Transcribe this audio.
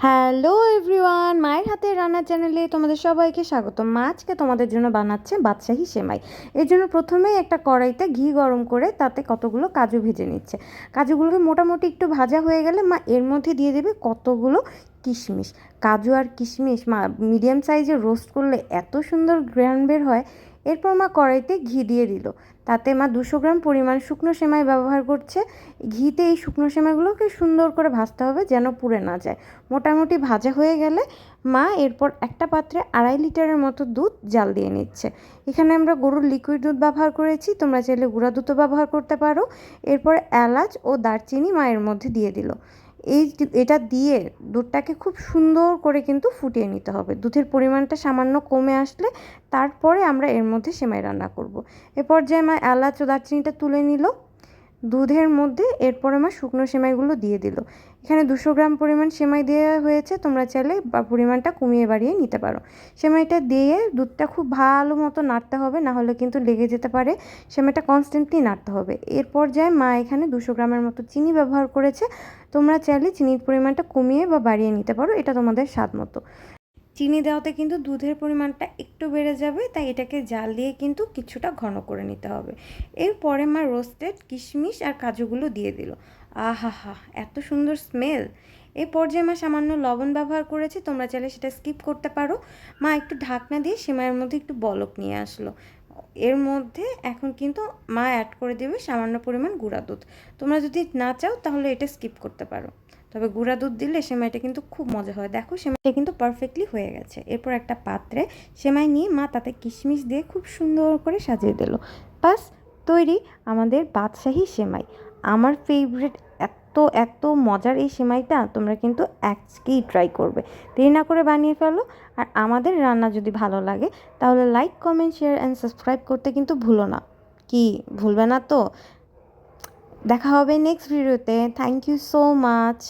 Hello everyone, মায়ের হাতের রান্না চ্যানেলে তোমাদের সবাইকে স্বাগত। মা আজকে তোমাদের জন্য বানাচ্ছে বাদশাহী সেমাই। এর জন্য প্রথমেই একটা কড়াইতে ঘি গরম করে তাতে কতগুলো কাজু ভেজে নিচ্ছে। কাজুগুলোকে মোটামুটি একটু ভাজা হয়ে গেলে মা এর মধ্যে দিয়ে দেবে কতগুলো কিশমিশ। কাজু আর কিশমিশ মা মিডিয়াম সাইজে রোস্ট করলে এত সুন্দর ঘ্রাণ বের হয়। এরপর মা কড়াইতে ঘি দিয়ে দিল। তাতে মা 200 গ্রাম পরিমাণ শুকনো সেমাই ব্যবহার করছে। ঘিতে এই শুকনো সেমাইগুলোকে সুন্দর করে ভাজতে হবে যেন পুড়ে না যায়। মোটামুটি ভাজা হয়ে গেলে মা এরপর একটা পাত্রে 2.5 লিটারের মতো দুধ জাল দিয়ে নিচ্ছে। এখানে আমরা গরুর লিকুইড দুধ ব্যবহার করেছি, তোমরা চাইলে গুঁড়া দুধও ব্যবহার করতে পারো। এরপর এলাচ ও দারচিনি মায়ের মধ্যে দিয়ে দিল। এটা দিয়ে দুধটাকে খুব সুন্দর করে কিন্তু ফুটিয়ে নিতে হবে। দুধের পরিমাণটা সামান্য কমে আসলে তারপরে আমরা এর মধ্যে সেমাই রান্না করব। এ পর্যায়ে মা এলাচ ও দারচিনিটা তুলে নিল দুধের মধ্যে। এরপরে মা শুকনো সেমাইগুলো দিয়ে দিল। এখানে 200 গ্রাম পরিমাণ সেমাই দেওয়া হয়েছে, তোমরা চাইলে বা পরিমাণটা কমিয়ে বাড়িয়ে নিতে পারো। সেমাইটা দিয়ে দুধটা খুব ভালো মতো নাড়তে হবে, না হলে কিন্তু লেগে যেতে পারে। সেমাইটা কনস্ট্যান্টলি নাড়তে হবে। এর পর্যায়ে মা এখানে 200 গ্রামের মতো চিনি ব্যবহার করেছে। তোমরা চাইলে চিনির পরিমাণটা কমিয়ে বা বাড়িয়ে নিতে পারো, এটা তোমাদের স্বাদ মতো। চিনি দেওয়াতে কিন্তু দুধের পরিমাণটা একটু বেড়ে যাবে, তাই এটাকে জাল দিয়ে কিন্তু কিছুটা ঘন করে নিতে হবে। এরপরে মা রোস্টেড কিশমিশ আর কাজুগুলো দিয়ে দিল। আহা হা, এত সুন্দর স্মেল! এই পর্যায়ে মা সামান্য লবণ ব্যবহার করেছে, তোমরা চাইলে সেটা স্কিপ করতে পারো। মা একটু ঢাকনা দিয়ে সেমাইয়ের মধ্যে একটু বলক নিয়ে আসলো। এর মধ্যে এখন কিন্তু মা অ্যাড করে দেবে সামান্য পরিমাণ গুঁড়া দুধ। তোমরা যদি না চাও তাহলে এটা স্কিপ করতে পারো, তবে গুঁড়া দুধ দিলে সেমাইটা কিন্তু খুব মজা হয়। দেখো সেমাইটা কিন্তু পারফেক্টলি হয়ে গেছে। এরপর একটা পাত্রে সেমাই নিয়ে মা তাতে কিশমিশ দিয়ে খুব সুন্দর করে সাজিয়ে দিল। বাস, তৈরি আমাদের বাদশাহী সেমাই। আমার ফেভারিট। এত এত মজার এই সেমাইটা তোমরা কিন্তু আজকেই ট্রাই করবে। দেরি না করে বানিয়ে ফেলো। আর আমাদের রান্না যদি ভালো লাগে তাহলে like, comment, share and subscribe করতে কিন্তু ভুলো না। কি ভুলবে না তো? দেখা হবে নেক্সট ভিডিওতে। Thank you so much.